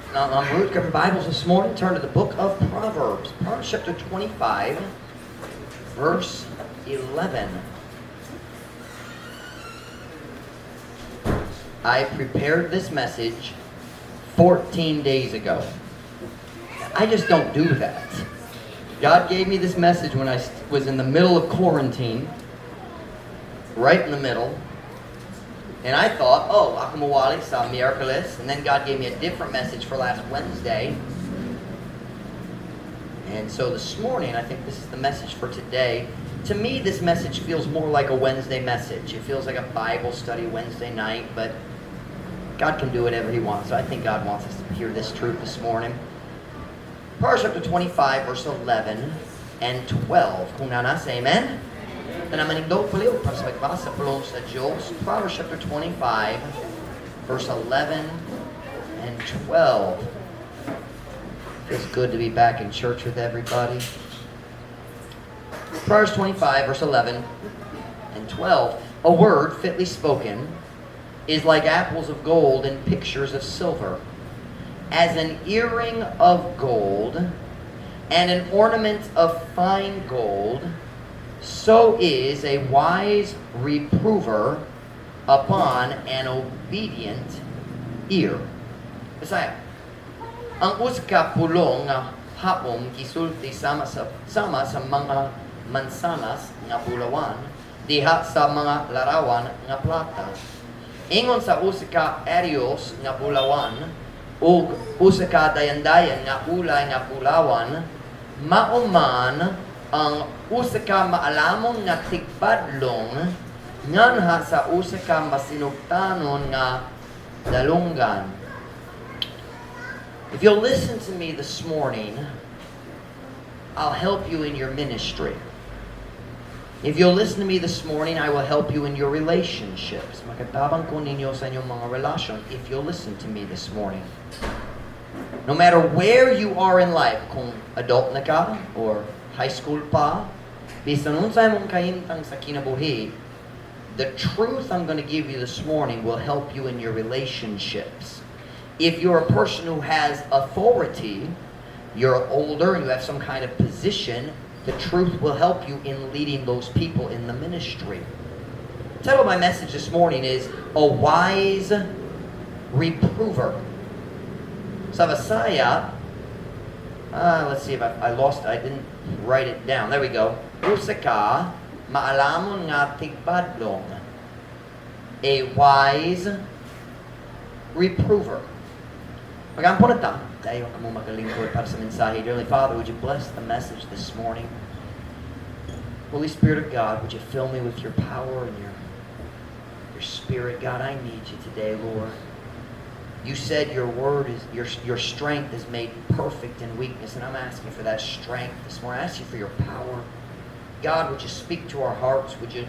Root, grab your Bibles this morning. Turn to the book of Proverbs. Proverbs chapter 25, verse 11. I prepared this message 14 days ago. I just don't do that. God gave me this message when I was in the middle of quarantine, right in the middle. And I thought, oh, ako mawali sa Miraculous. And then God gave me a different message for last Wednesday. And so this morning, I think this is the message for today. To me, this message feels more like a Wednesday message. It feels like a Bible study Wednesday night, but God can do whatever He wants. So I think God wants us to hear this truth this morning. Proverbs chapter 25, verse 11 and 12. Kung nanas, amen? Na manigdog paliw para sa pagbasa po sa Diyos. Proverbs chapter 25, verse 11 and 12. Feels good to be back in church with everybody. Proverbs 25, verse 11 and 12. A word fitly spoken is like apples of gold and pictures of silver, as an earring of gold and an ornament of fine gold. So is a wise reprover upon an obedient ear. Bisaya. Ang uska pulong nga hapom gisulti sama sa mga mansanas nga bulawan diha sa mga larawan nga plata. Ingon sa usa arios nga bulawan ug usa ka dayandayan nga ulay nga bulawan mauman ang usa ka maalamon nga tigbadlong nganha sa usa ka masinugtanon nga dalunggan. If you'll listen to me this morning, I'll help you in your ministry. If you'll listen to me this morning, I will help you in your relationships. Makatabang ko ninyo sa inyong mga relasyon if you'll listen to me this morning. No matter where you are in life, kung adult na ka or high school pa, bisan unsay mong kahimtang sa kinabuhi, the truth I'm going to give you this morning will help you in your relationships. If you're a person who has authority, you're older and you have some kind of position, the truth will help you in leading those people in the ministry. The title of my message this morning is A Wise Reprover. Sa Visaya, let's see if I lost it. I didn't write it down. There we go. Usa ka maalamon nga tigbadlong. A wise reprover. Magampon na ta. Dahil ka mo magalingkod para sa mensahe. Dearly Father, would you bless the message this morning? Holy Spirit of God, would you fill me with your power and your Spirit? God, I need you today, Lord. You said your word is your strength is made perfect in weakness, and I'm asking for that strength this morning. I ask you for your power. God, would you speak to our hearts? Would you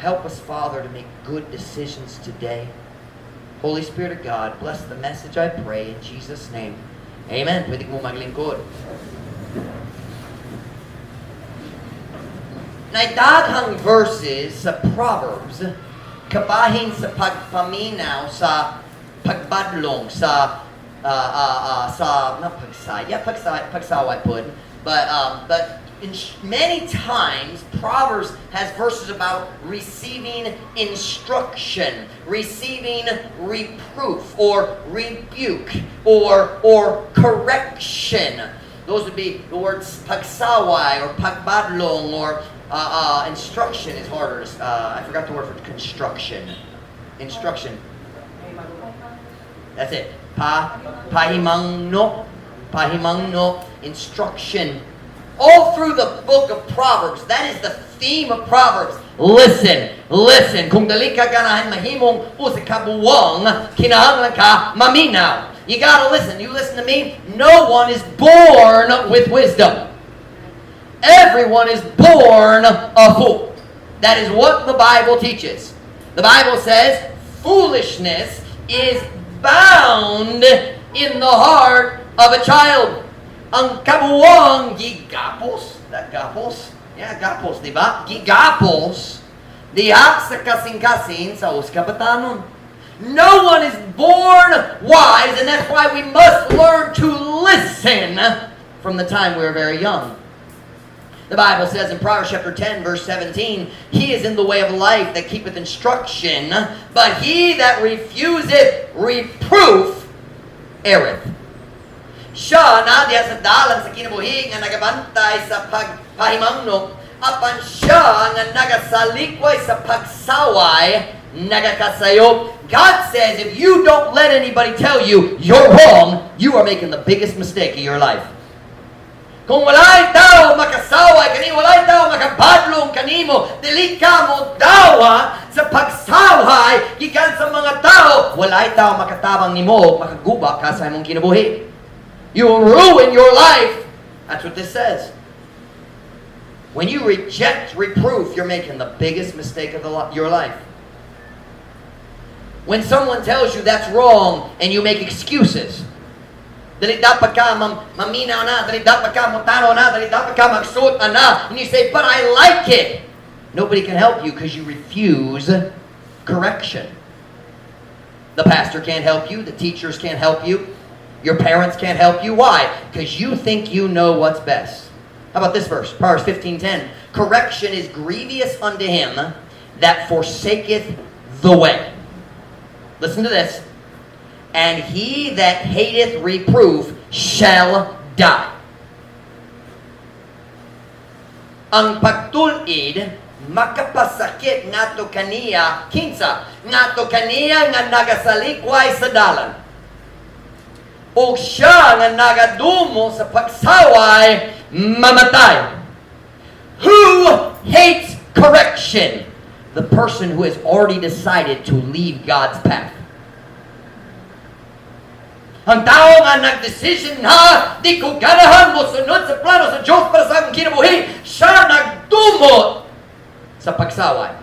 help us, Father, to make good decisions today? Holy Spirit of God, bless the message, I pray, in Jesus' name. Amen. Pwede mo maglingkod. Naidaghang verses sa Proverbs kabahin sa pagpaminaw sa pagbadlong sa pagsaway pud, but many times Proverbs has verses about receiving instruction, receiving reproof or rebuke or correction. Those would be the words pagsaway or pagbadlong, or instruction is harder. I forgot the word for construction. Instruction. That's it. Pahimangno, instruction. All through the book of Proverbs, that is the theme of Proverbs. Listen. Kung dali ka ganahan mahimong usa ka buwang, kinahanglan ka maminaw. You gotta listen. You listen to me. No one is born with wisdom. Everyone is born a fool. That is what the Bible teaches. The Bible says foolishness is bound in the heart of a child. Ang kabuwang gigapos, gapos, di ba? Gigapos diha sa kasing-kasing sa uskabatanon. No one is born wise, and that's why we must learn to listen from the time we are very young. The Bible says in Proverbs chapter 10, verse 17, He is in the way of life that keepeth instruction, but he that refuseth reproof erreth. Siya na diya sa dalan sa kinabuhi nga nagabantay sa pagpahimangno, apan siya nga nagasalikway sa pagsaway nagakasayop. God says if you don't let anybody tell you you're wrong, you are making the biggest mistake of your life. Kung walay tao makasaway kanimo, walay tao makabadlong kanimo, dili ka mo dawa sa pagsaway gikan sa mga tao, walay tao makatabang nimo, makaguba ka sa imong kinabuhi. You will ruin your life. That's what this says. When you reject reproof, you're making the biggest mistake of your life. When someone tells you that's wrong and you make excuses, dali dapat ka maminaw na, dali dapat ka mutano na, dali dapat ka magsuot na, and you say, but I like it. Nobody can help you because you refuse correction. The pastor can't help you, the teachers can't help you, your parents can't help you. Why? Because you think you know what's best. How about this verse? Proverbs 15:10. Correction is grievous unto him that forsaketh the way. Listen to this. And he that hateth reproof shall die. Ang pagtulid makapasakit ngato kaniya kinsa ngato kaniya nga nagasalikway sa dalan. O siya nga nagadumo sa pagsaway mamatay. Who hates correction? The person who has already decided to leave God's path. Ang tao nga nag-decision na di ko ganahan mo sunod sa plano sa Diyos para sa akong kinabuhi, siya nagdumo sa pagsaway.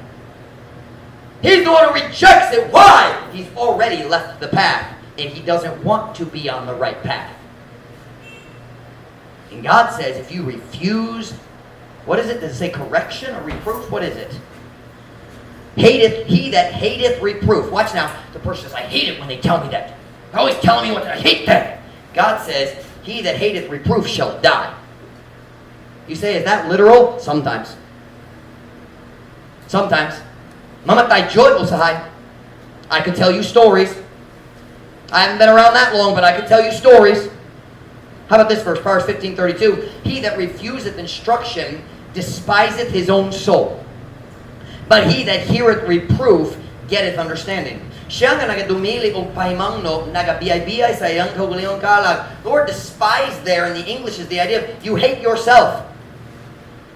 He's the one who rejects it. Why? He's already left the path and he doesn't want to be on the right path. And God says if you refuse, what is it? Does it say correction or reproof? What is it? Hateth, he that hateth reproof. Watch now. The person says, I hate it when they tell me that. They're always telling me what I hate that. God says, he that hateth reproof shall die. You say, is that literal? Sometimes. Sometimes. Mamatay jud usahay. I could tell you stories. I haven't been around that long, but I could tell you stories. How about this verse? Proverbs 15:32. He that refuseth instruction despiseth his own soul. But he that heareth reproof getteth understanding. Siya nga nagadumili og pahimangno, nagabiyay-biyay sa iyang kaugalingong kalag. The word despise there in the English is the idea of you hate yourself.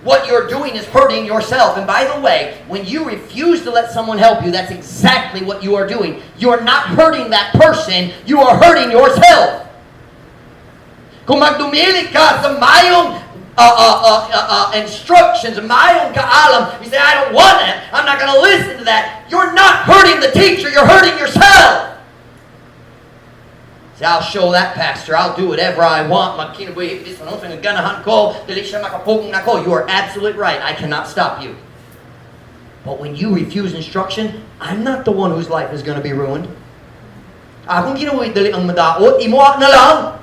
What you're doing is hurting yourself. And by the way, when you refuse to let someone help you, that's exactly what you are doing. You are not hurting that person, you are hurting yourself. Kung magdumili ka sa mayong instructions, mayong kaalam, you say, I don't want it, I'm not going to listen to that. You're not hurting the teacher, you're hurting yourself. Say, I'll show that pastor, I'll do whatever I want. You are absolutely right, I cannot stop you. But when you refuse instruction, I'm not the one whose life is going to be ruined. Akong ginawa dali ang madaot, imuha na lang.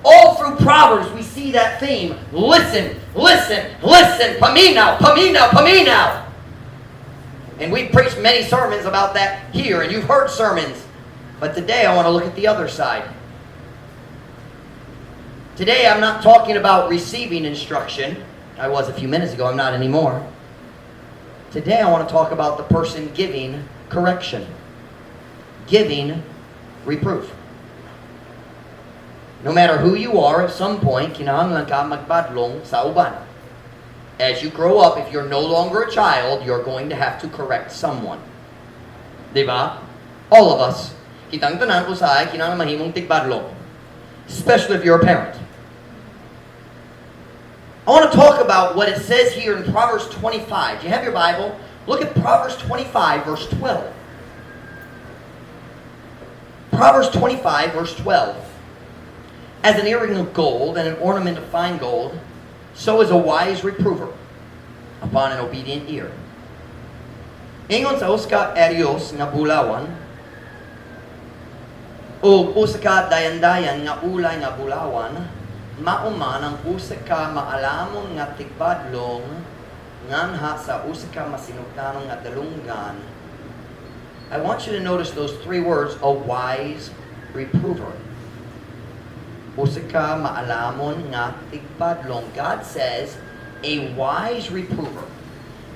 All through Proverbs, we see that theme. Listen, listen, listen. Paminaw, paminaw, paminaw. And we've preached many sermons about that here, and you've heard sermons. But today I want to look at the other side. Today I'm not talking about receiving instruction. I was a few minutes ago, I'm not anymore. Today I want to talk about the person giving correction. Giving reproof. No matter who you are, at some point, kinahanglan ka magbadlong sa uban. As you grow up, if you're no longer a child, you're going to have to correct someone. Diba? All of us. Kitang tanan usahay, kinahanglan mahimong tigbadlong. Especially if you're a parent. I want to talk about what it says here in Proverbs 25. Do you have your Bible? Look at Proverbs 25, verse 12. Proverbs 25, verse 12. As an earring of gold and an ornament of fine gold, so is a wise reprover upon an obedient ear. Ingon sa uska Erios nga bulawan, o usa ka dayan-dayan nga ulay nga bulawan, mauman ang usa ka maalamon nga tigbadlong nganha sa usa ka masinugdanon nga dalunggan. I want you to notice those three words, a wise reprover. Usa ka maalamon nga tigbadlong. God says, a wise reprover,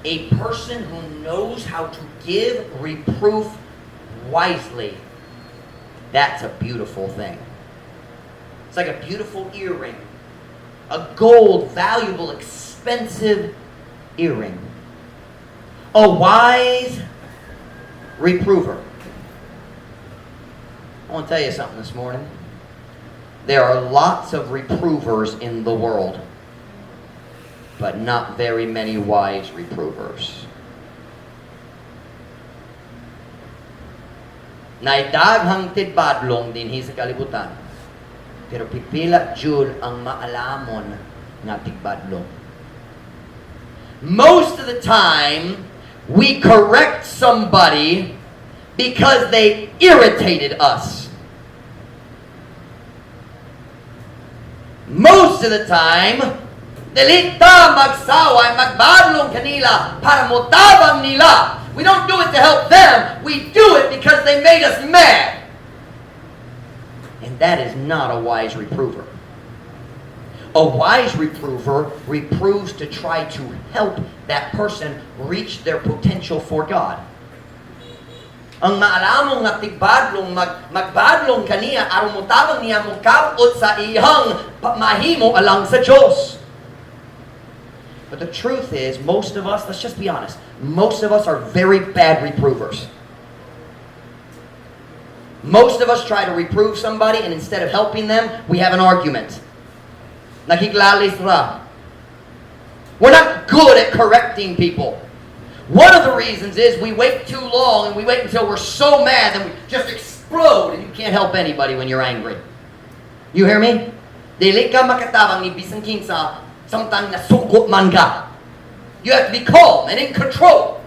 a person who knows how to give reproof wisely. That's a beautiful thing. It's like a beautiful earring. A gold, valuable, expensive earring. A wise reprover. I want to tell you something this morning. There are lots of reprovers in the world, but not very many wise reprovers. Naidaghang tidbadlong dinhi sa kalibutan, pero pipila jud ang maalamon nga tidbadlong. Most of the time, we correct somebody because they irritated us. Most of the time, dili ta magsaway, magbadlong kanila para motabang nila. We don't do it to help them. We do it because they made us mad. And that is not a wise reprover. A wise reprover reproves to try to help that person reach their potential for God. Ang maalamong nga tigbadlong magbadlong kaniya aron motabang niya mukabot sa iyang mahimo alang sa Diyos. But the truth is, most of us, let's just be honest, most of us are very bad reprovers. Most of us try to reprove somebody, and instead of helping them, we have an argument. Nakiklalis ra. We're not good at correcting people. One of the reasons is we wait too long, and we wait until we're so mad that we just explode, and you can't help anybody when you're angry. You hear me? Dili ka makatabang ni bisan kinsa samtang nasugod man ka. You have to be calm and in control.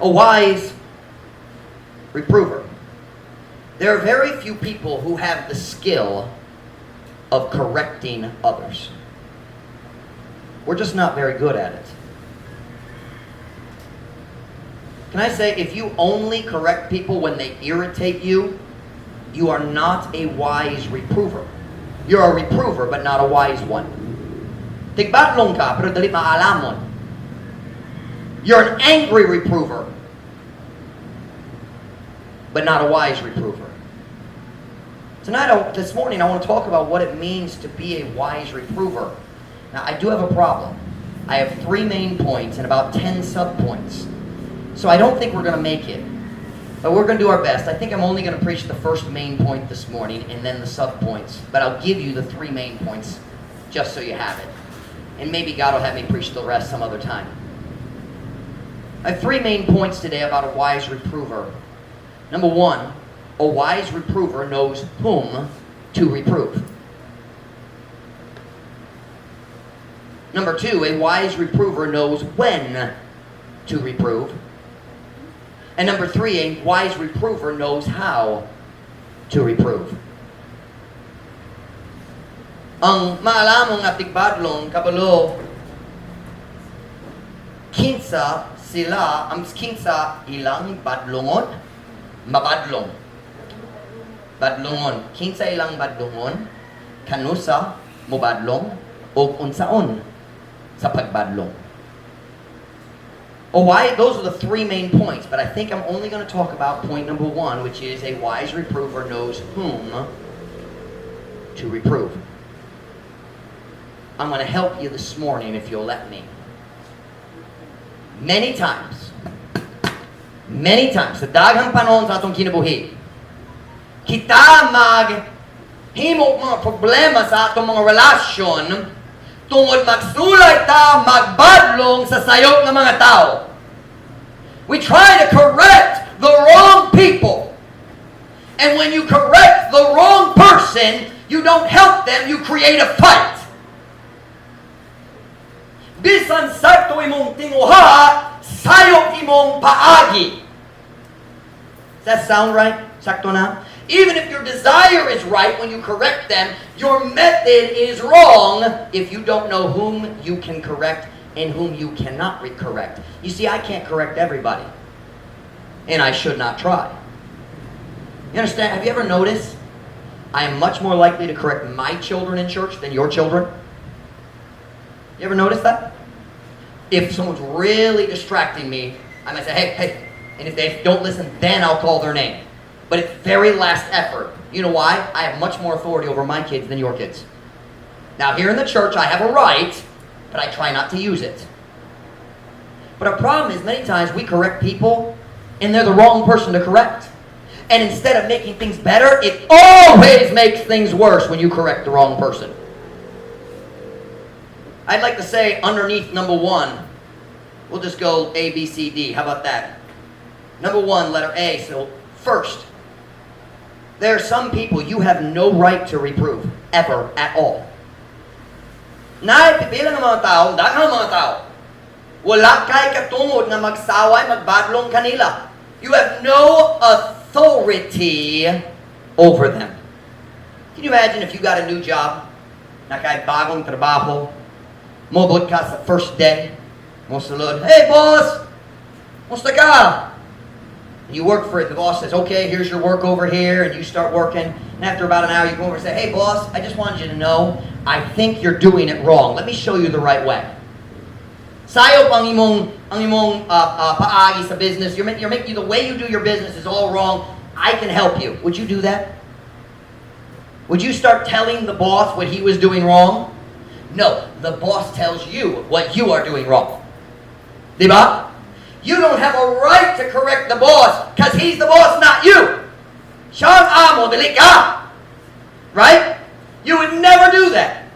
A wise reprover. There are very few people who have the skill of correcting others. We're just not very good at it. Can I say, if you only correct people when they irritate you, you are not a wise reprover. You're a reprover, but not a wise one. Tigbatlong ka, pero dali maalamon. You're an angry reprover, but not a wise reprover. This morning, I want to talk about what it means to be a wise reprover. Now, I do have a problem. I have 3 main points and about 10 sub-points. So I don't think we're going to make it. But we're going to do our best. I think I'm only going to preach the first main point this morning and then the sub-points. But I'll give you the 3 main points just so you have it. And maybe God will have me preach the rest some other time. I have 3 main points today about a wise reprover. Number 1, a wise reprover knows whom to reprove. Number 2, a wise reprover knows when to reprove. And number 3, a wise reprover knows how to reprove. Ang maalamong nga tigbadlong kabalo, kinsa ilang badlongon, mabadlong. Badlongon. Kinsa ilang badlongon, kanusa mobadlong, o unsaon sa pagbadlong. Those are the 3 main points, but I think I'm only going to talk about point number 1, which is a wise reprover knows whom to reprove. I'm going to help you this morning if you'll let me. Many times, sa daghang panahon sa atong kinabuhi, kita maghimo mga problema sa atong mga relasyon tungod magsulay ta magbadlong sa sayop ng mga tao. We try to correct the wrong people. And when you correct the wrong person, you don't help them, you create a fight. bisan sakto imong tinguha, sayop imong paagi. Does that sound right? Sakto na? Even if your desire is right when you correct them, your method is wrong if you don't know whom you can correct and whom you cannot correct. You see, I can't correct everybody. And I should not try. You understand? Have you ever noticed I am much more likely to correct my children in church than your children? You ever notice that? If someone's really distracting me, I might say, hey. And if they don't listen, then I'll call their name. But it's very last effort. You know why? I have much more authority over my kids than your kids. Now, here in the church, I have a right, but I try not to use it. But our problem is many times we correct people, and they're the wrong person to correct. And instead of making things better, it always makes things worse when you correct the wrong person. I'd like to say underneath number 1, we'll just go A, B, C, D. How about that? Number 1, letter A. So first, there are some people you have no right to reprove, ever, at all. Pipila ng mga tao, daghang mga tao. Wala kay katungod na magsaway, magbadlong kanila. You have no authority over them. Can you imagine if you got a new job, na kay bagong trabaho, mobot ka sa first day, mo sulod, hey boss, musta ka? You work for it. The boss says, okay, here's your work over here, and you start working. And after about an hour, you go over and say, hey, boss, I just wanted you to know, I think you're doing it wrong. Let me show you the right way. Sayop ang imong paagi sa business. You're making the way you do your business is all wrong. I can help you. Would you do that? Would you start telling the boss what he was doing wrong? No, the boss tells you what you are doing wrong. Diba? You don't have a right to correct the boss because he's the boss, not you. Siya ang amo, dili ka. Right? You would never do that.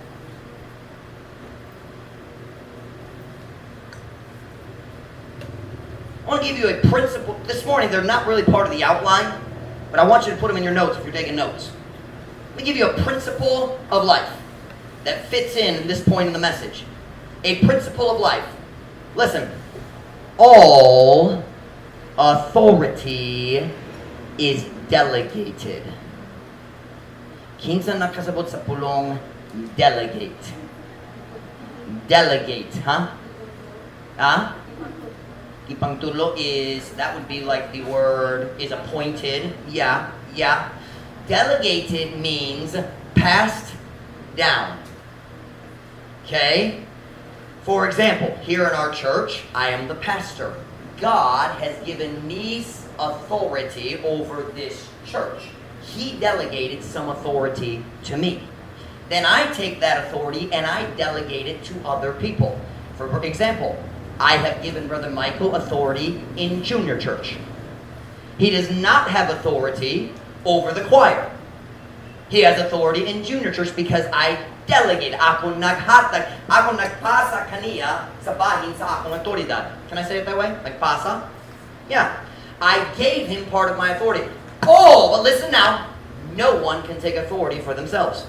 I want to give you a principle. This morning, they're not really part of the outline, but I want you to put them in your notes if you're taking notes. Let me give you a principle of life that fits in this point in the message. A principle of life. Listen. All authority is delegated. Kinsa nakasabot sa pulong delegate. Delegate, huh? Huh? Ipangtulo is, that would be like the word is appointed. Yeah. Delegated means passed down. Okay? For example, here in our church, I am the pastor. God has given me authority over this church. He delegated some authority to me. Then I take that authority and I delegate it to other people. For example, I have given Brother Michael authority in junior church. He does not have authority over the choir. He has authority in junior church because I delegate. Ako naghatag. Ako nagpasa kaniya sa bahin sa akong autoridad. Can I say it that way? Nagpasa? Yeah. I gave him part of my authority. Oh, but listen now. No one can take authority for themselves.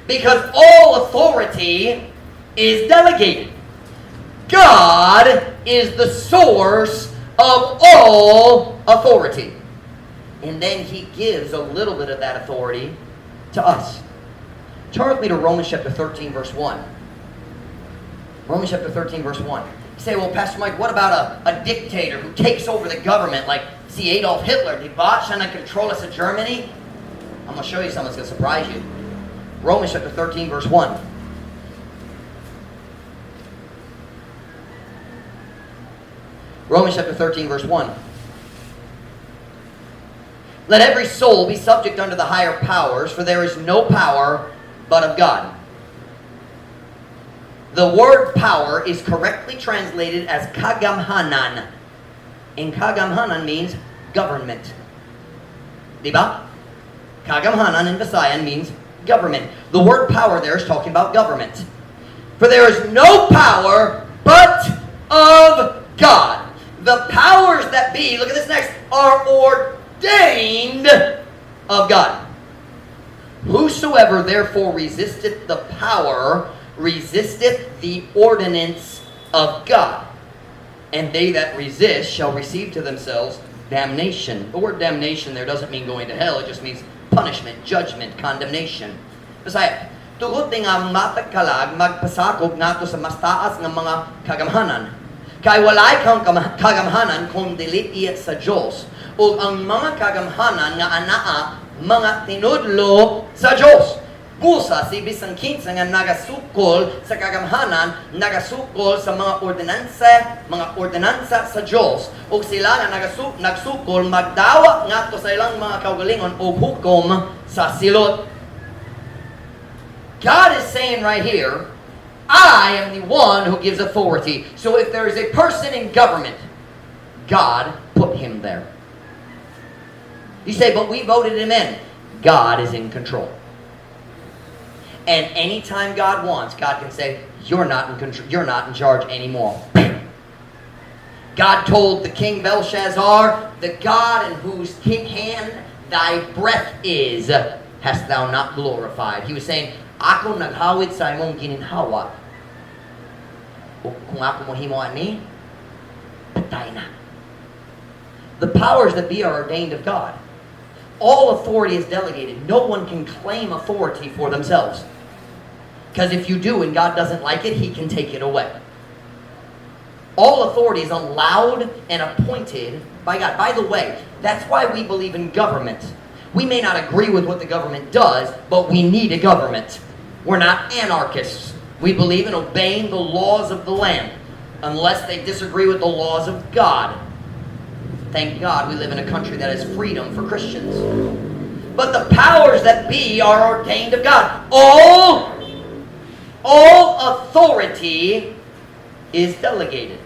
Because all authority is delegated. God is the source of all authority. And then He gives a little bit of that authority to us. Turn with me to Romans chapter 13, verse 1. Romans chapter 13, verse 1. You say, well, Pastor Mike, what about a dictator who takes over the government like, see, Adolf Hitler? Did Botchan control us in Germany? I'm going to show you something that's going to surprise you. Romans chapter 13, verse 1. Romans chapter 13, verse 1. Let every soul be subject unto the higher powers, for there is no power but of God. The word power is correctly translated as kagamhanan. And kagamhanan means government. Diba? Kagamhanan in Visayan means government. The word power there is talking about government. For there is no power but of God. The powers that be, look at this next, are ordained of God. Whosoever therefore resisteth the power resisteth the ordinance of God, and they that resist shall receive to themselves damnation. The word damnation there doesn't mean going to hell. It just means punishment, judgment, condemnation. Kasi, tugod nga matag kalag, magpasakop nato sa mas taas ng mga kagamhanan. Kay walay kang kagamhanan kung dili iya sa Diyos. O ang mga kagamhanan nga anaa, mga tinudlo sa Diyos. Busa si bisang kinsa nga nagasukol sa kagamhanan, nagasukol sa mga ordinansa sa Diyos. O sila nga nagsukol magdawa ngadto sa ilang mga kaugalingon o hukom sa silot. God is saying right here, I am the one who gives authority. So if there is a person in government, God put him there. You say, but we voted him in. God is in control. And anytime God wants, God can say, you're not in control, you're not in charge anymore. God told the king Belshazzar, the God in whose hand thy breath is, hast thou not glorified. He was saying, ako naghawid sa imong gininhawa. O kung ako mohimo ani, patay na. The powers that be are ordained of God. All authority is delegated. No one can claim authority for themselves. Because if you do and God doesn't like it, He can take it away. All authority is allowed and appointed by God. By the way, that's why we believe in government. We may not agree with what the government does, but we need a government. We're not anarchists. We believe in obeying the laws of the land, unless they disagree with the laws of God. Thank God we live in a country that has freedom for Christians. But the powers that be are ordained of God. All authority is delegated.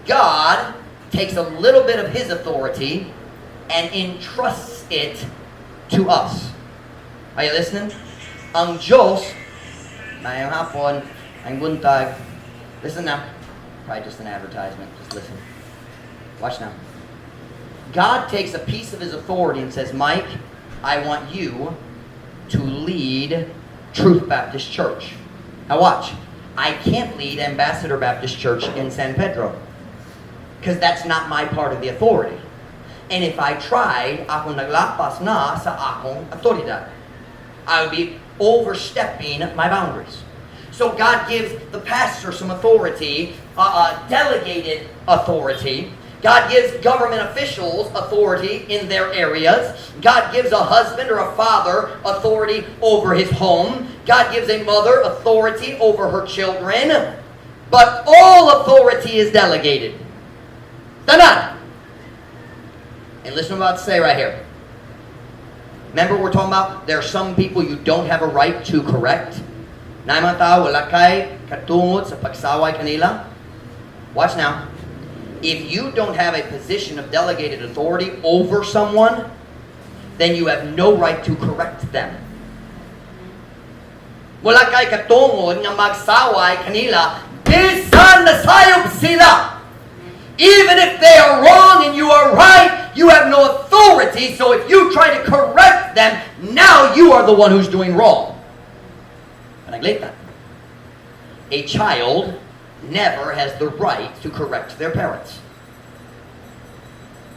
God takes a little bit of His authority and entrusts it to us. Are you listening? Ang Diyos, mayang hapon, ang buntag. Listen now. Probably just an advertisement. Just listen. Watch now. God takes a piece of His authority and says, Mike, I want you to lead Truth Baptist Church. Now watch. I can't lead Ambassador Baptist Church in San Pedro, because that's not my part of the authority. And if I tried, akong naglapas na sa akong autoridad. I would be overstepping my boundaries. So God gives the pastor some authority, delegated authority. God gives government officials authority in their areas. God gives a husband or a father authority over his home. God gives a mother authority over her children. But all authority is delegated. Tanan! And listen to what I'm about to say right here. Remember we're talking about there are some people you don't have a right to correct? Na mga tao wala kay katungod sa pagsaway kanila. Watch now. If you don't have a position of delegated authority over someone, then you have no right to correct them. Wala kay katungod nga magsaway kanila, bisan nasayop sila. Even if they are wrong and you are right, you have no authority. So if you try to correct them, now you are the one who's doing wrong. A child never has the right to correct their parents.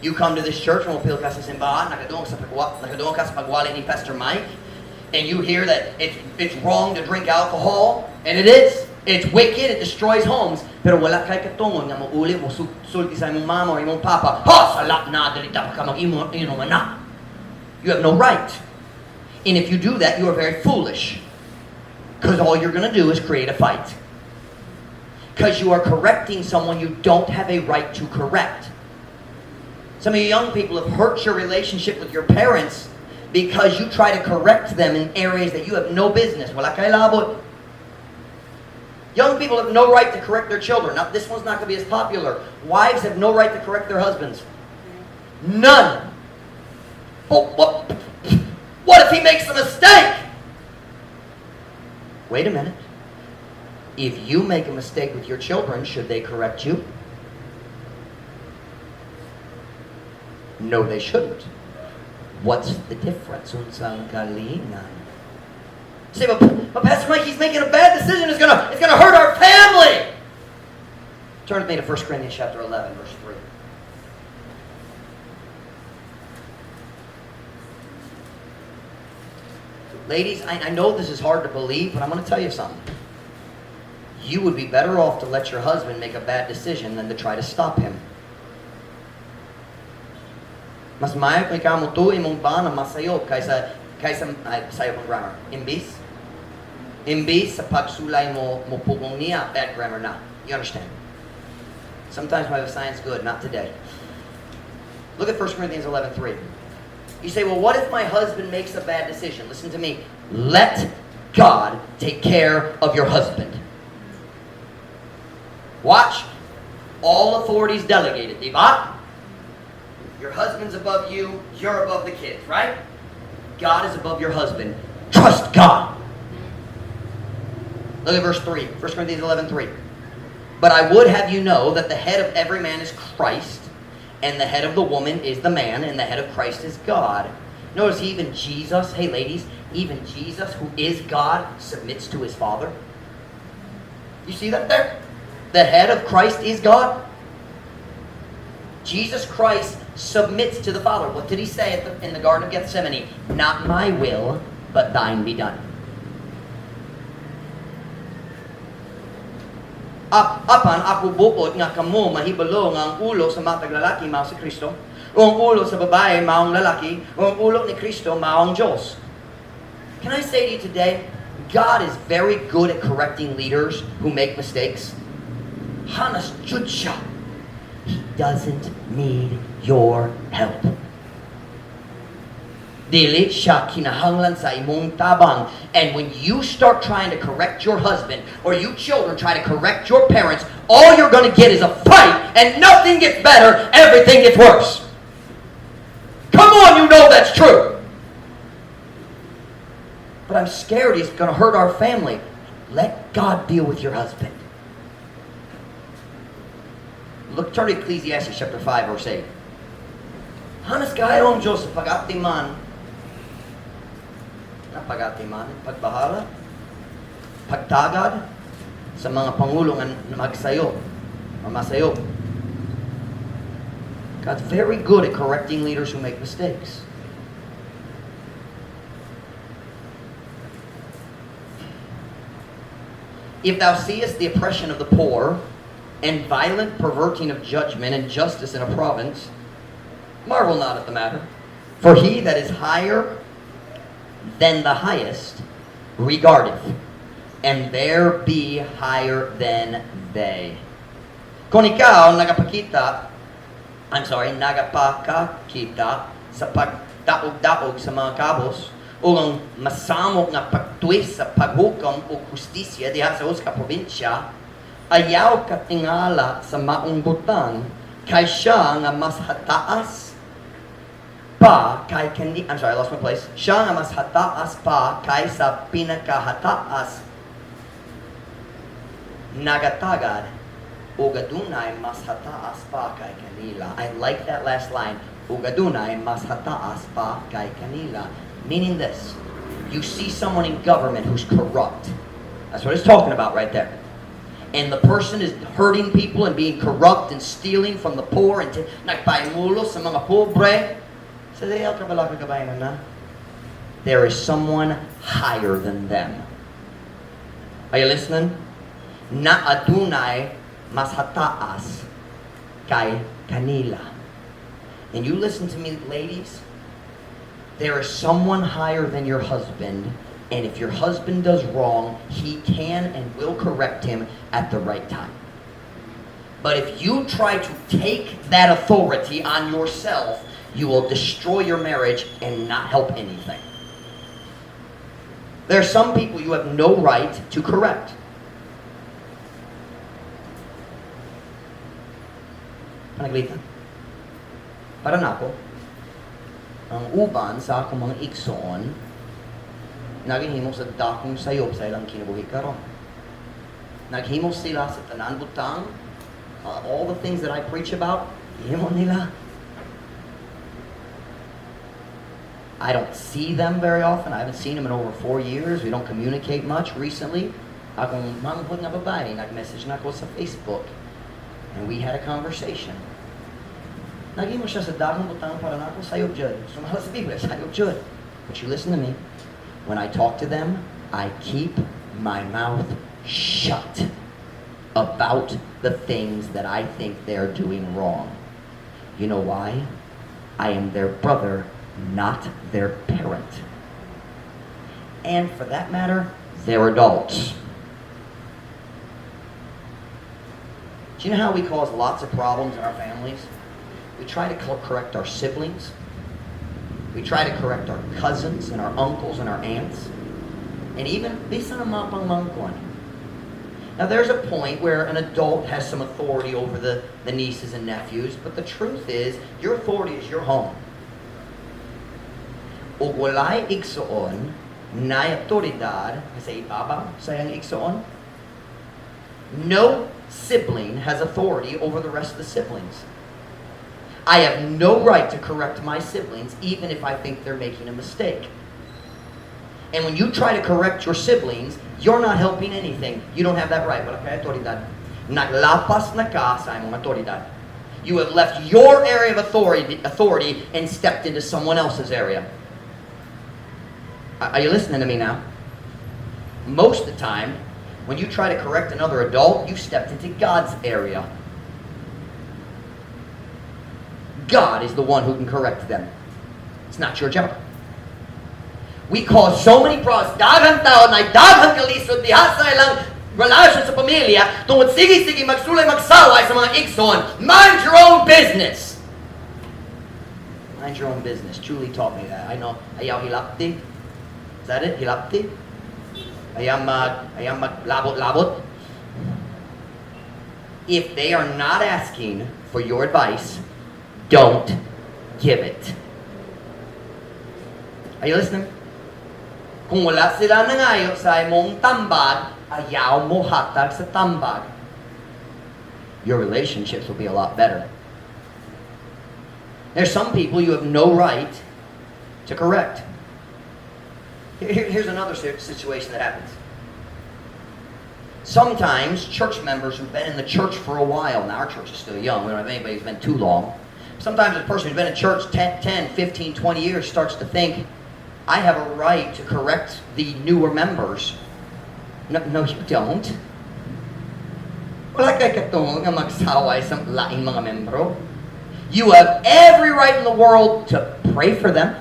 You come to this church, mapil ka sa simbahan, nakadung ka sa pagwali ni Pastor Mike, and you hear that it's wrong to drink alcohol, and it is. It's wicked, it destroys homes. Pero wala kay katungod nga mauli mo sulti sa imong mama o imong papa. Ha! Salak na, dalita ka mag-inuman na. You have no right. And if you do that, you are very foolish. Because all you're going to do is create a fight. Because you are correcting someone you don't have a right to correct. Some of you young people have hurt your relationship with your parents because you try to correct them in areas that you have no business. Wala kay labot. Young people have no right to correct their children. Now, this one's not going to be as popular. Wives have no right to correct their husbands. None. Oh, what if he makes a mistake? Wait a minute. If you make a mistake with your children, should they correct you? No, they shouldn't. What's the difference? Unsang galingan. Say, but Pastor Mike, he's making a bad decision. It's gonna hurt our family. Turn with me to 1 Corinthians chapter 11, verse 3. Ladies, I know this is hard to believe, but I'm going to tell you something. You would be better off to let your husband make a bad decision than to try to stop him. Mas maayos kay kamo to imong ba na masayo kaysa sayo kong grammar. Imbis sa pagsulay mo pugong niya, bad grammar na. You understand? Sometimes my science good, not today. Look at 1 Corinthians 11:3. You say, well, what if my husband makes a bad decision? Listen to me. Let God take care of your husband. Watch. All authorities delegated. Diba? Your husband's above you. You're above the kids, right? God is above your husband. Trust God. Look at verse 3. 1 Corinthians 11:3. But I would have you know that the head of every man is Christ, and the head of the woman is the man, and the head of Christ is God. Notice even Jesus, hey ladies, even Jesus, who is God, submits to his Father. You see that there? The head of Christ is God. Jesus Christ submits to the Father. What did he say in the Garden of Gethsemane? Not my will, but thine be done. Apan ako bukod nga kamo mahibalo nga ang ulo sa matag lalaki mao si Kristo, o ang ulo sa babae maong lalaki, o ang ulo ni Kristo maong Diyos. Can I say to you today, God is very good at correcting leaders who make mistakes. Hanas jud siya. He doesn't need your help. Dili siya kinahanglan sa imong tabang. And when you start trying to correct your husband, or you children try to correct your parents, all you're going to get is a fight, and nothing gets better, everything gets worse. Come on, you know that's true. But I'm scared he's going to hurt our family. Let God deal with your husband. Look, turn to Ecclesiastes chapter 5, verse 8. Hanas kahayong Diyos sa pag-atiman, pagbahala, pagtagad sa mga pangulong mamasayo. God's very good at correcting leaders who make mistakes. If thou seest the oppression of the poor, and violent perverting of judgment and justice in a province, marvel not at the matter. For he that is higher than the highest regardeth, and there be higher than they. Kung ikaw nagapakita sa pagdaog-daog sa mga kabos, o ang masamok nga pagtwist sa paghukom o justisya diha sa usa ka probinsya, ayaw katingala sa maong butang kay siya nga mas hataas pa kay I'm sorry, I lost my place. Siya nga mas hataas pa kay sa pinakahataas nagatagad o gadunay mas hataas pa kay kanila. I like that last line. O gadunay mas hataas pa kay kanila. Meaning this, you see someone in government who's corrupt. That's what it's talking about right there. And the person is hurting people and being corrupt and stealing from the poor and nagpaimulo sa mga pobre. There is someone higher than them. Are you listening? Na adunay mas hataas kay kanila. And you listen to me, ladies. There is someone higher than your husband, and if your husband does wrong, he can and will correct him at the right time. But if you try to take that authority on yourself, you will destroy your marriage and not help anything. There are some people you have no right to correct. Panaglitan. Para na ako, ang uban sa akong mga igsoon, naghihimo sa dakong sayop sa ilang kinabuhi karon. Naghimo sila sa tanan butang, all the things that I preach about, himo nila. I don't see them very often. I haven't seen them in over 4 years. We don't communicate much recently. Akong manghod na babae, nag-message na ako sa Facebook. And we had a conversation. Naging mo siya sa dagang butang para na ako sayop dyan. Sumala sa Biblia, sayop dyan. But you listen to me. When I talk to them, I keep my mouth shut about the things that I think they're doing wrong. You know why? I am their brother, not their parent. And for that matter, they're adults. Do you know how we cause lots of problems in our families? We try to correct our siblings. We try to correct our cousins and our uncles and our aunts. And even bisan ang mga pangmangkon. Now there's a point where an adult has some authority over the nieces and nephews, but the truth is, your authority is your home. O walay igsoon, na autoridad, kasi ibabaw sa iyang igsoon, no sibling has authority over the rest of the siblings. I have no right to correct my siblings, even if I think they're making a mistake. And when you try to correct your siblings, you're not helping anything. You don't have that right. Wala kay autoridad. Naglapas na ka sa imong autoridad. You have left your area of authority and stepped into someone else's area. Are you listening to me now? Most of the time, when you try to correct another adult, you stepped into God's area. God is the one who can correct them. It's not your job. We cause so many problems. Daghang tao na daghang kalisod diha sa ilang relasyon sa pamilya tungod sige-sige magsulay magsaway sa mga igsoon. Mind your own business. Mind your own business. Julie taught me that. I know. Ayaw hilapti. Is that it? Hilapti? Ayaw maglabot-labot. If they are not asking for your advice, don't give it. Are you listening? Kung wala sila nangayo sa imong tambag, ayaw mo hatag sa tambag. Your relationships will be a lot better. There's some people you have no right to correct. Here's another situation that happens. Sometimes church members who've been in the church for a while, now our church is still young, we don't have anybody who's been too long. Sometimes a person who's been in church 10, 15, 20 years starts to think, I have a right to correct the newer members. No, you don't. Wala kay katong nga magsaway sa laing mga membro. You have every right in the world to pray for them,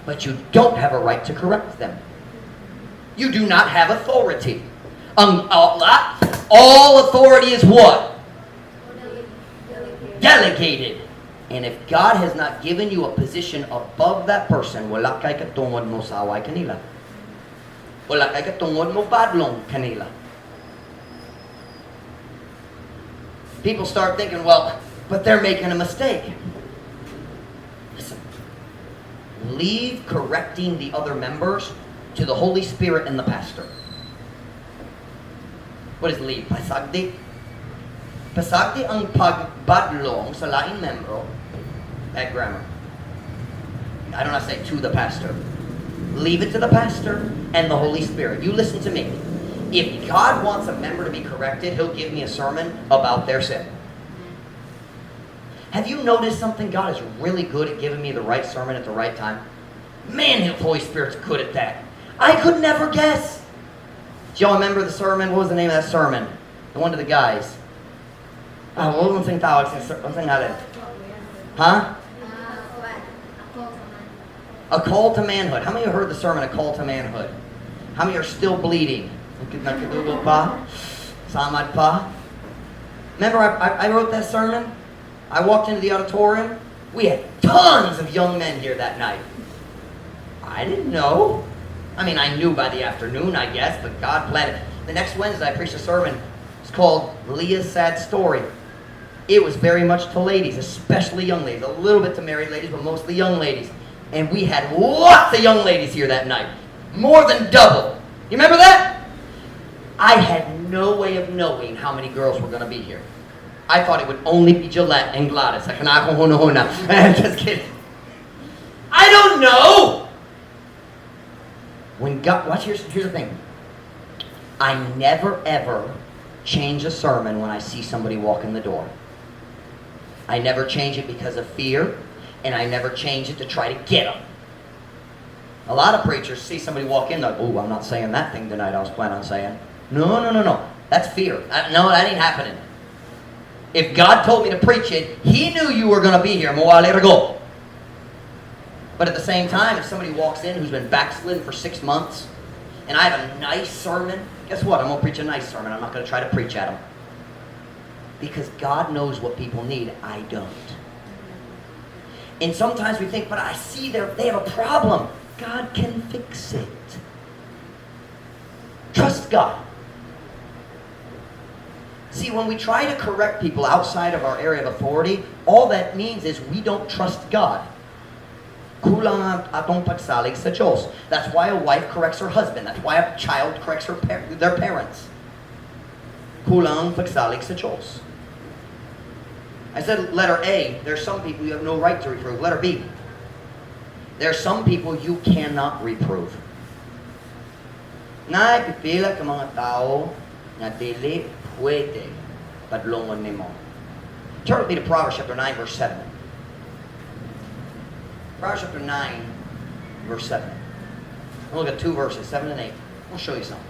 but you don't have a right to correct them. You do not have authority. All authority is what? Delegated. And if God has not given you a position above that person, wala kay katungod mo saway kanila. Wala kay katungod mo padlong kanila. People start thinking, well, but they're making a mistake. Listen. Leave correcting the other members to the Holy Spirit and the pastor. What is leave? Pasagdi? Pasagdi ang pagbadlong sa laing membro. Bad grammar. I don't have to say to the pastor. Leave it to the pastor and the Holy Spirit. You listen to me. If God wants a member to be corrected, He'll give me a sermon about their sin. Have you noticed something? God is really good at giving me the right sermon at the right time. Man, the Holy Spirit's good at that. I could never guess. Do y'all remember the sermon? What was the name of that sermon? The one to the guys. What was the tawag? What's the name? Huh? A call to manhood. How many of you heard the sermon, A Call to Manhood? How many are still bleeding? Nagkadugo pa? Samad pa? Remember, I wrote that sermon? I walked into the auditorium. We had tons of young men here that night. I didn't know. I mean, I knew by the afternoon, I guess, but God planned it. The next Wednesday, I preached a sermon. It's called Leah's Sad Story. It was very much to ladies, especially young ladies. A little bit to married ladies, but mostly young ladies. And we had lots of young ladies here that night. More than double. You remember that? I had no way of knowing how many girls were going to be here. I thought it would only be Gillette and Gladys. Just kidding. I don't know. When God, watch, here's the thing. I never ever change a sermon when I see somebody walk in the door. I never change it because of fear, and I never change it to try to get them. A lot of preachers see somebody walk in, like, oh, I'm not saying that thing tonight I was planning on saying. No. That's fear. No, that ain't happening. If God told me to preach it, He knew you were going to be here. Go. But at the same time, if somebody walks in who's been backslidden for 6 months, and I have a nice sermon, guess what? I'm going to preach a nice sermon. I'm not going to try to preach at them. Because God knows what people need. I don't. And sometimes we think, but I see they have a problem. God can fix it. Trust God. See, when we try to correct people outside of our area of authority, all that means is we don't trust God. Kulang atong pagsalig sa Diyos. That's why a wife corrects her husband. That's why a child corrects their parents. Kulang pagsalig sa Diyos. I said letter A, there's some people you have no right to reprove. Letter B, there are some people you cannot reprove. Naipipila ka mga tao na dili pwede padlongon nimo. Turn with me to Proverbs chapter 9, verse 7. Proverbs chapter 9, verse 7. We'll look at 2 verses, 7 and 8. I'll show you something.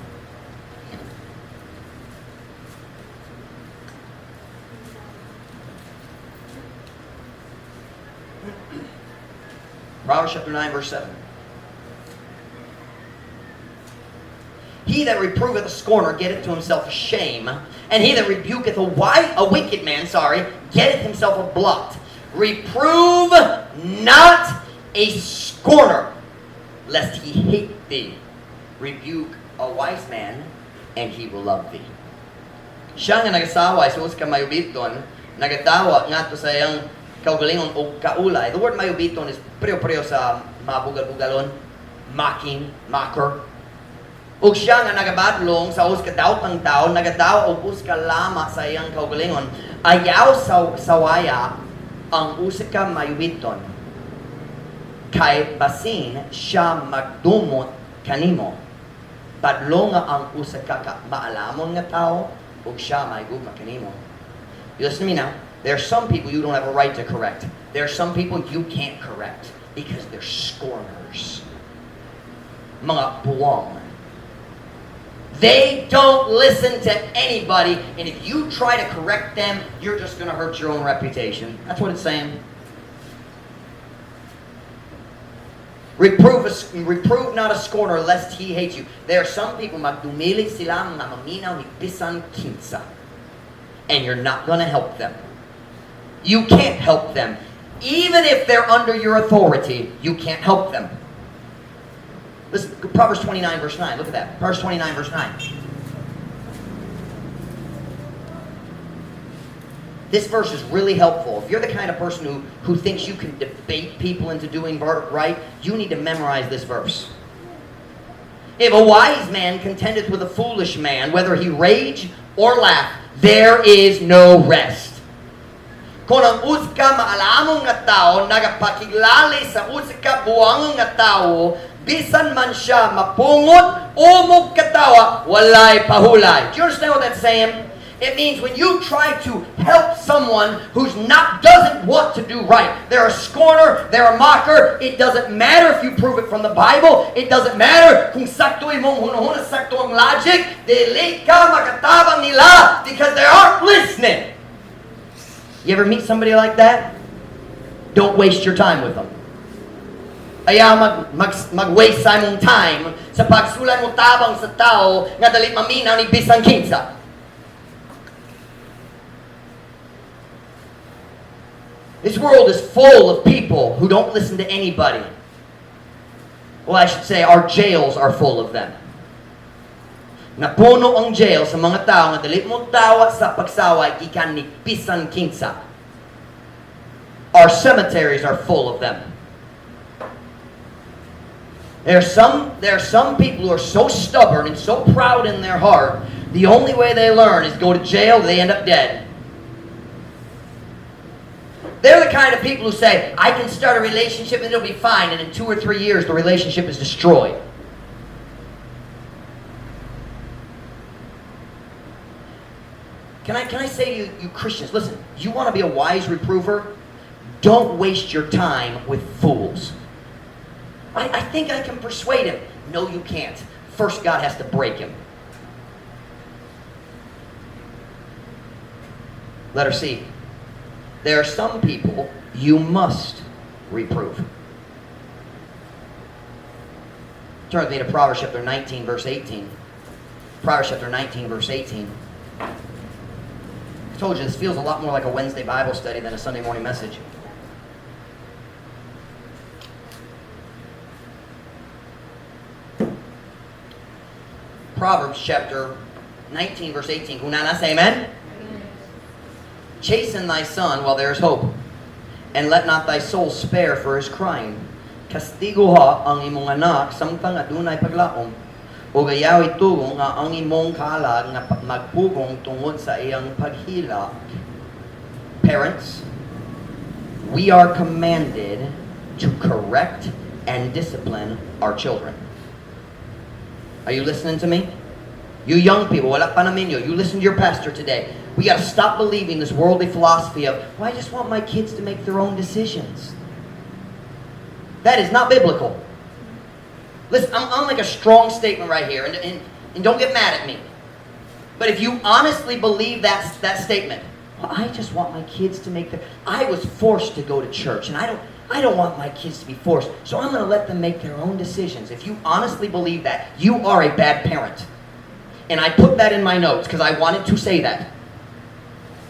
Proverbs chapter 9, verse 7. He that reproveth a scorner getteth to himself a shame, and he that rebuketh a wicked man, getteth himself a blot. Reprove not a scorner, lest he hate thee. Rebuke a wise man, and he will love thee. Siya nga nagasawa, sus ka mayubiton, nagatawa nga to sa iyang kaugalingon o kaulay. The word mayubiton is preo sa mabugal-bugalon, mocking, mocker. Ug siya nga nagabadlong sa us ka daot ng tao, nagadaw og us ka lama sa iyang kaugalingon. Ayaw sa sawaya ang usa ka mayubiton. Kay basin siya magdumot kanimo. Badlong nga ang usa ka maalamon nga tao ug siya maygugma kanimo. You listen to me now. There are some people you don't have a right to correct. There are some people you can't correct because they're scorners. Mga buwang. They don't listen to anybody, and if you try to correct them, you're just going to hurt your own reputation. That's what it's saying. Reprove not a scorner, lest he hate you. There are some people, magdumili sila, mga maminaw ni bisan kinsa. And you're not going to help them. You can't help them. Even if they're under your authority, you can't help them. Listen, Proverbs 29, verse 9. Look at that. Proverbs 29, verse 9. This verse is really helpful. If you're the kind of person who thinks you can debate people into doing right, you need to memorize this verse. If a wise man contendeth with a foolish man, whether he rage or laugh, there is no rest. Kung ang uska maalamong nga tao, nagapakilali sa uska buwangong nga tao, bisan man siya mapungot o mugkatawa, walay pahulay. Do you understand what that's saying? It means when you try to help someone who's doesn't want to do right, they're a scorner, they're a mocker, it doesn't matter if you prove it from the Bible, it doesn't matter kung sakto imong hunahuna, sakto ang logic, dili ka makatabang nila because they aren't listening. You ever meet somebody like that? Don't waste your time with them. Ayaw mag-waste sa imong time sa pagsulan mo tabang sa tao nga dali maminaw ni bisan kinsa. This world is full of people who don't listen to anybody. Well, I should say our jails are full of them. Napuno ang jail sa mga tao nga dali mo tawa sa pagsaway gikan ni bisan kinsa. Our cemeteries are full of them. There are some people who are so stubborn and so proud in their heart, the only way they learn is go to jail, they end up dead. They're the kind of people who say, I can start a relationship and it'll be fine, and in 2 or 3 years the relationship is destroyed. Can I say to you Christians, listen, you want to be a wise reprover? Don't waste your time with fools. I think I can persuade him. No, you can't. First, God has to break him. Letter C. There are some people you must reprove. Turn with me to Proverbs chapter 19, verse 18. Proverbs chapter 19, verse 18. I told you, this feels a lot more like a Wednesday Bible study than a Sunday morning message. Proverbs chapter 19, verse 18. Kunana, say amen? Amen. Chasten thy son while there is hope, and let not thy soul spare for his crying. Kastigo ha ang imong anak samtang adunay paglaom, o gayaw itugong nga ang imong kalag nga magpugong tungod sa iyang paghila. Parents, we are commanded to correct and discipline our children. Are you listening to me? You young people, wala pa namin yun. You listen to your pastor today. We got to stop believing this worldly philosophy of, well, I just want my kids to make their own decisions. That is not biblical. Listen, I'm like a strong statement right here, and don't get mad at me. But if you honestly believe that statement, well, I just want my kids to make their... I was forced to go to church, and I don't want my kids to be forced, so I'm going to let them make their own decisions. If you honestly believe that, you are a bad parent. And I put that in my notes because I wanted to say that.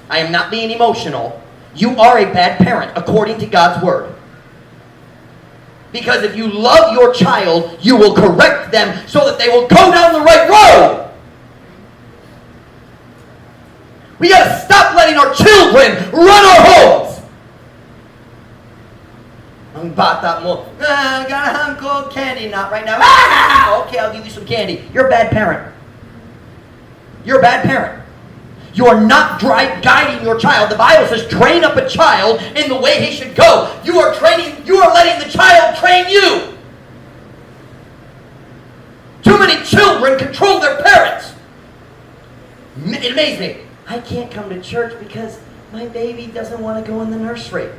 I am not being emotional. You are a bad parent according to God's word. Because if you love your child, you will correct them so that they will go down the right road. We got to stop letting our children run our homes. Ang bata mo, I'm cold candy, not right now. Okay, I'll give you some candy. You're a bad parent. You're a bad parent. You are not guiding your child. The Bible says, train up a child in the way he should go. You are letting the child train you. Too many children control their parents. It amazes me. I can't come to church because my baby doesn't want to go in the nursery.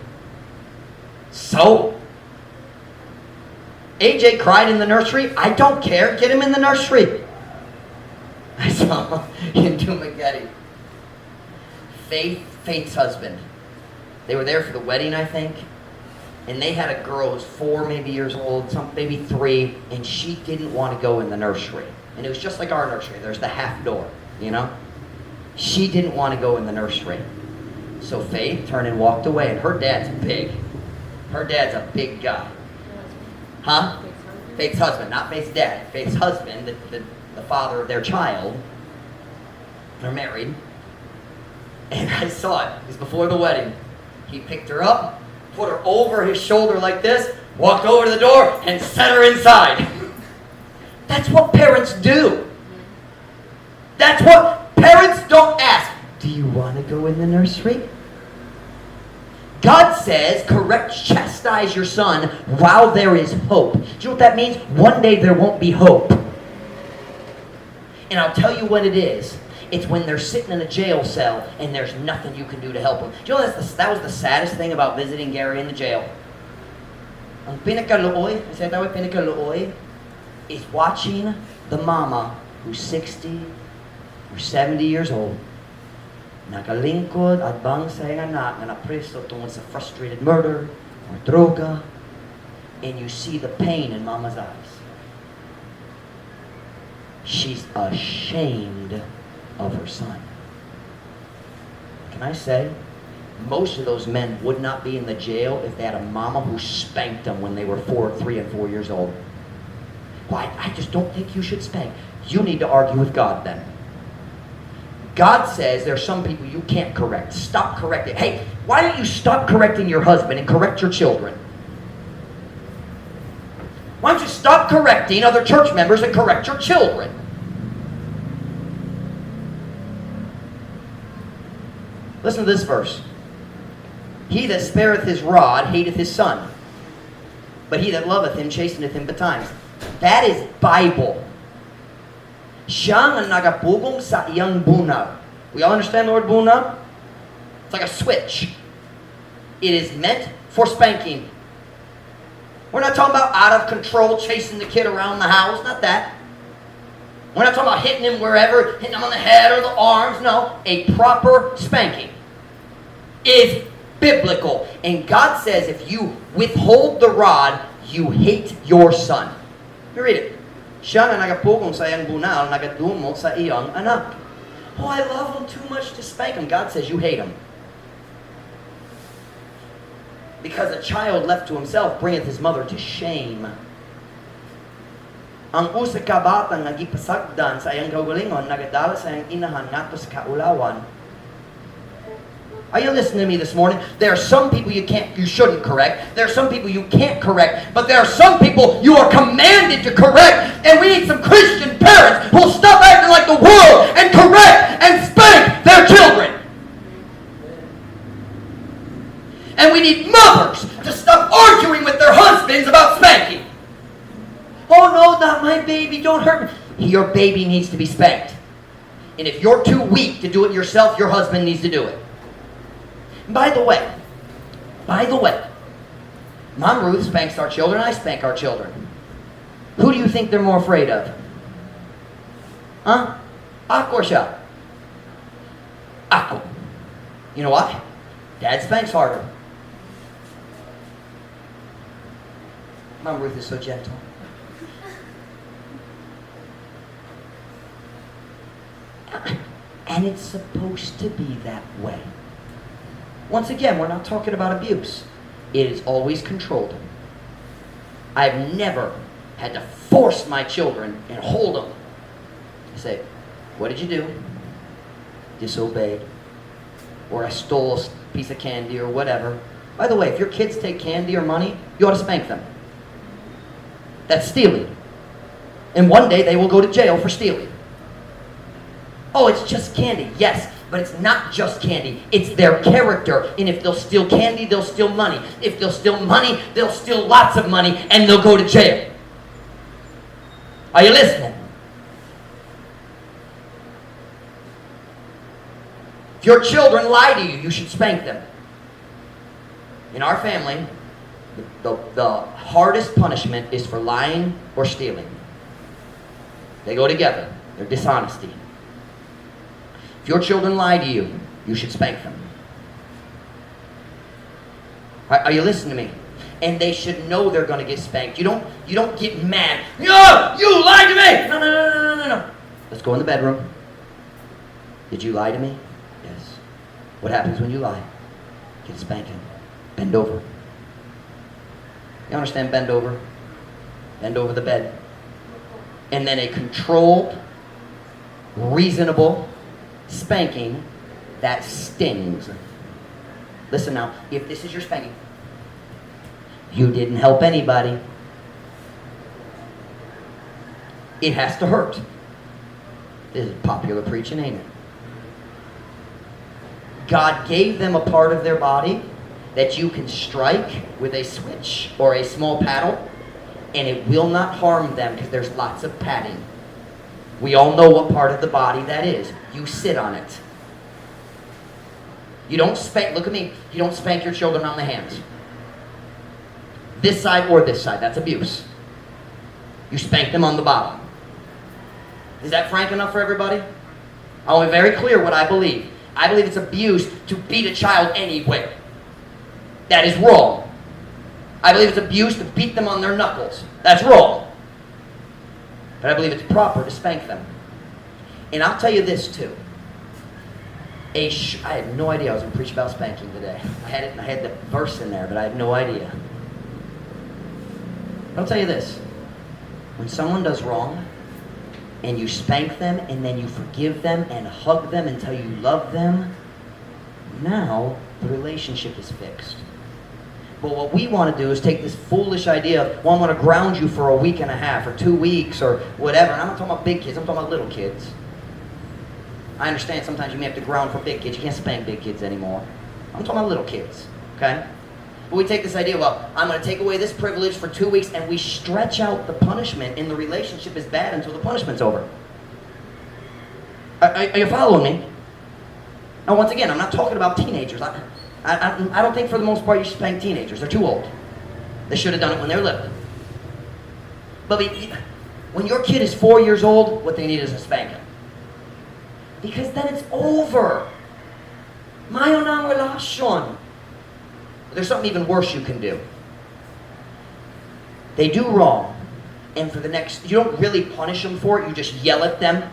So? AJ cried in the nursery. I don't care. Get him in the nursery. I saw in Dumageddon. Faith's husband. They were there for the wedding, I think. And they had a girl who was 4 maybe years old, maybe 3, and she didn't want to go in the nursery. And it was just like our nursery. There's the half door, you know? She didn't want to go in the nursery. So Faith turned and walked away, and her dad's big. Her dad's a big guy. Huh? Faith's husband, not Faith's dad. Faith's husband, the father of their child. They're married. And I saw it. It was before the wedding. He picked her up, put her over his shoulder like this, walked over to the door, and set her inside. That's what parents do. That's what parents don't ask. Do you want to go in the nursery? God says, chastise your son while there is hope. Do you know what that means? One day there won't be hope. And I'll tell you what it is. It's when they're sitting in a jail cell and there's nothing you can do to help them. Do you know that was the saddest thing about visiting Gary in the jail? Ang pinakaluoy, is watching the mama who's 60 or 70 years old, nakalingkod at bang sa iyang anak na napreso tungkol sa frustrated murder or droga, and you see the pain in mama's eyes. She's ashamed of her son. Can I say, most of those men would not be in the jail if they had a mama who spanked them when they were 3 and 4 years old. Why? I just don't think you should spank. You need to argue with God then. God says there are some people you can't correct. Stop correcting. Hey, why don't you stop correcting your husband and correct your children? Why don't you stop correcting other church members and correct your children? Listen to this verse. He that spareth his rod hateth his son, but he that loveth him chasteneth him betimes. That is Bible. Siya nga nagapugong sa iyang bunag. We all understand the word bunag? It's like a switch. It is meant for spanking. We're not talking about out of control, chasing the kid around the house. Not that. We're not talking about hitting him wherever, hitting him on the head or the arms. No. A proper spanking is biblical. And God says if you withhold the rod, you hate your son. You read it. Siya nga nagapugong sa iyang bunal, nagadumog sa iyang anak. Oh, I love him too much to spank him. God says you hate him. Because a child left to himself bringeth his mother to shame. Ang usa ka bata nga gipasagdan sa iyang kaugalingon, nagadala sa iyang inahan ngadto sa kaulawan. Are you listening to me this morning? There are some people you shouldn't correct. There are some people you can't correct. But there are some people you are commanded to correct. And we need some Christian parents who will stop acting like the world and correct and spank their children. And we need mothers to stop arguing with their husbands about spanking. Oh no, not my baby, don't hurt me. Your baby needs to be spanked. And if you're too weak to do it yourself, your husband needs to do it. By the way, Mom Ruth spanks our children, I spank our children. Who do you think they're more afraid of? Huh? Ako or siya? Ako. You know why? Dad spanks harder. Mom Ruth is so gentle. And it's supposed to be that way. Once again, we're not talking about abuse. It is always controlled. I've never had to force my children and hold them. I say, what did you do? Disobeyed. Or I stole a piece of candy or whatever. By the way, if your kids take candy or money, you ought to spank them. That's stealing. And one day they will go to jail for stealing. Oh, it's just candy. Yes, but it's not just candy. It's their character. And if they'll steal candy, they'll steal money. If they'll steal money, they'll steal lots of money and they'll go to jail. Are you listening? If your children lie to you, you should spank them. In our family, the hardest punishment is for lying or stealing. They go together. They're dishonesty. If your children lie to you, you should spank them. Are you listening to me? And they should know they're going to get spanked. You don't get mad. No, you lied to me. No. Let's go in the bedroom. Did you lie to me? Yes. What happens when you lie? Get a spanking. Bend over. You understand bend over? Bend over the bed. And then a controlled, reasonable spanking that stings. Listen now, if this is your spanking, you didn't help anybody. It has to hurt. This is popular preaching, ain't it? God gave them a part of their body that you can strike with a switch or a small paddle, and it will not harm them because there's lots of padding. We all know what part of the body that is. You sit on it. You don't spank, look at me, you don't spank your children on the hands. This side or this side, that's abuse. You spank them on the bottom. Is that frank enough for everybody? I want to be very clear what I believe. I believe it's abuse to beat a child anywhere. That is wrong. I believe it's abuse to beat them on their knuckles. That's wrong. But I believe it's proper to spank them. And I'll tell you this too. I had no idea I was going to preach about spanking today. I had the verse in there, but I had no idea. But I'll tell you this. When someone does wrong, and you spank them, and then you forgive them, and hug them until you love them, now the relationship is fixed. But what we want to do is take this foolish idea of, well, I'm going to ground you for a week and a half or 2 weeks or whatever. And I'm not talking about big kids. I'm talking about little kids. I understand sometimes you may have to ground for big kids. You can't spank big kids anymore. I'm talking about little kids. Okay? But we take this idea, well, I'm going to take away this privilege for 2 weeks, and we stretch out the punishment, and the relationship is bad until the punishment's over. Are you following me? Now, once again, I'm not talking about teenagers. I don't think for the most part you should spank teenagers. They're too old. They should have done it when they were little. But when your kid is 4 years old, what they need is a spanking. Because then it's over. Mayo ng relasyon. There's something even worse you can do. They do wrong, and for the next, you don't really punish them for it, you just yell at them.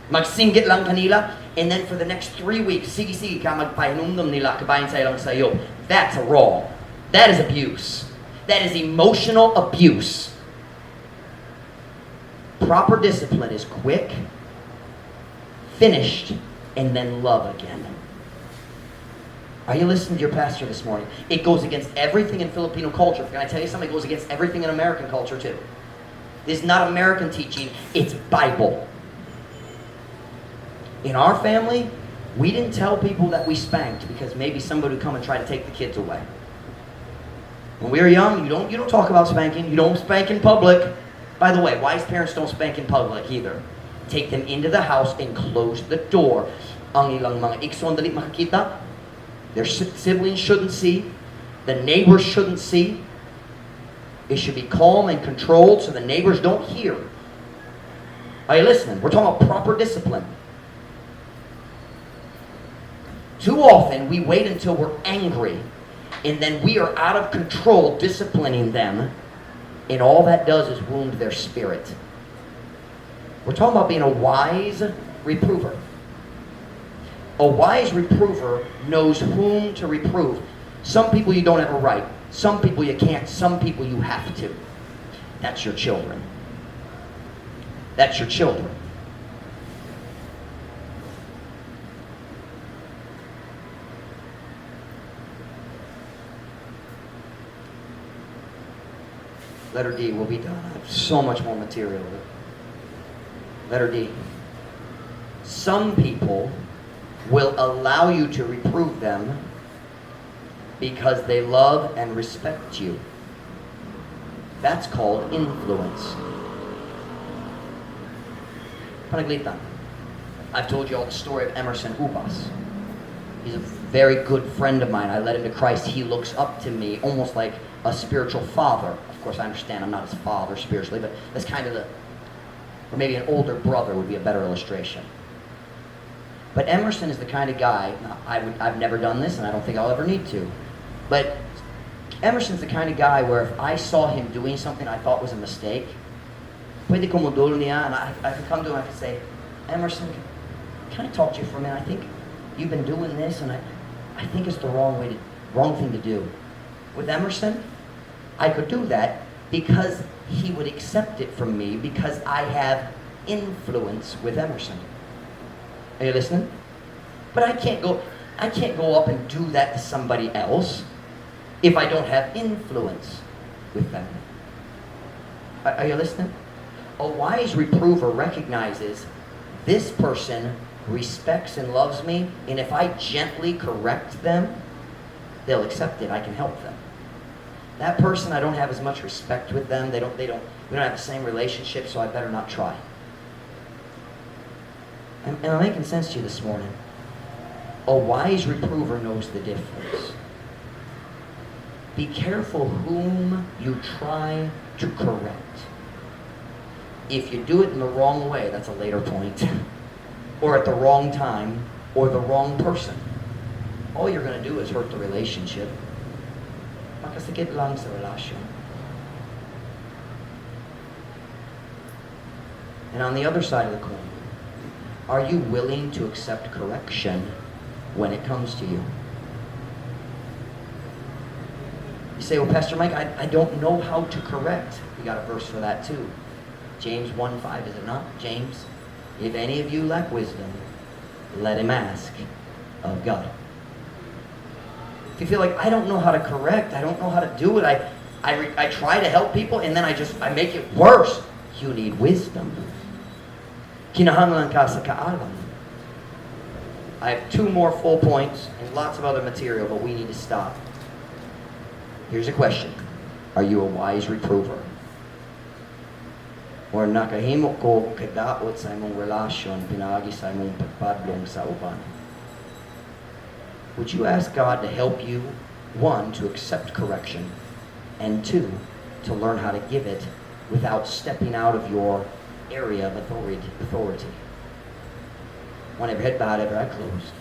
Magsinggit lang kanila, and then for the next 3 weeks, sige ka magpahinumdum nila, kabayan sa ilang sayo. That's wrong. That is abuse. That is emotional abuse. Proper discipline is quick, finished, and then love again. Are you listening to your pastor this morning? It goes against everything in Filipino culture. Can I tell you something? It goes against everything in American culture too. This is not American teaching, it's Bible. In our family, we didn't tell people that we spanked because maybe somebody would come and try to take the kids away. When we were young, you don't talk about spanking. You don't spank in public. By the way, wise parents don't spank in public either. Take them into the house and close the door. Ang ilang mga ikson dali makakita. Their siblings shouldn't see. The neighbors shouldn't see. It should be calm and controlled so the neighbors don't hear. Are you listening? We're talking about proper discipline. Too often, we wait until we're angry, and then we are out of control disciplining them, and all that does is wound their spirit. We're talking about being a wise reprover. A wise reprover knows whom to reprove. Some people you don't have a right. Some people you can't. Some people you have to. That's your children. That's your children. Letter D, we'll be done. I have so much more material. Letter D. Some people will allow you to reprove them because they love and respect you. That's called influence. Panaglitan. I've told you all the story of Emerson Ubas. He's a very good friend of mine. I led him to Christ. He looks up to me almost like a spiritual father. Of course, I understand I'm not his father spiritually, but that's kind of or maybe an older brother would be a better illustration. But Emerson is the kind of guy, I've never done this, and I don't think I'll ever need to, but Emerson's the kind of guy where if I saw him doing something I thought was a mistake, pwede ko modul niya, and I could come to him and I could say, Emerson, can I talk to you for a minute? I think you've been doing this, and I think it's the wrong thing to do. With Emerson, I could do that because he would accept it from me because I have influence with Emerson. Are you listening? But I can't go up and do that to somebody else if I don't have influence with them. Are you listening? A wise reprover recognizes this person respects and loves me, and if I gently correct them, they'll accept it. I can help them. That person, I don't have as much respect with them. We don't have the same relationship, so I better not try. Am I making sense to you this morning? A wise reprover knows the difference. Be careful whom you try to correct. If you do it in the wrong way, that's a later point, or at the wrong time, or the wrong person, all you're going to do is hurt the relationship. Makasikit lang sa relasyon. And on the other side of the coin, are you willing to accept correction when it comes to you? You say, well, Pastor Mike, I don't know how to correct. We got a verse for that too. James 1:5, is it not? James, if any of you lack wisdom, let him ask of God. If you feel like, I don't know how to correct, I don't know how to do it, I try to help people and then I make it worse. You need wisdom. Kinahanglan ka sa kaalam. I have 2 more full points and lots of other material, but we need to stop. Here's a question. Are you a wise reprover? Or nakahimo ko kadaot sa imong relasyon pinagi sa imong pagpadlong sa uban? Would you ask God to help you, one, to accept correction, and two, to learn how to give it without stepping out of your area of authority? One, every head bowed, every eye closed.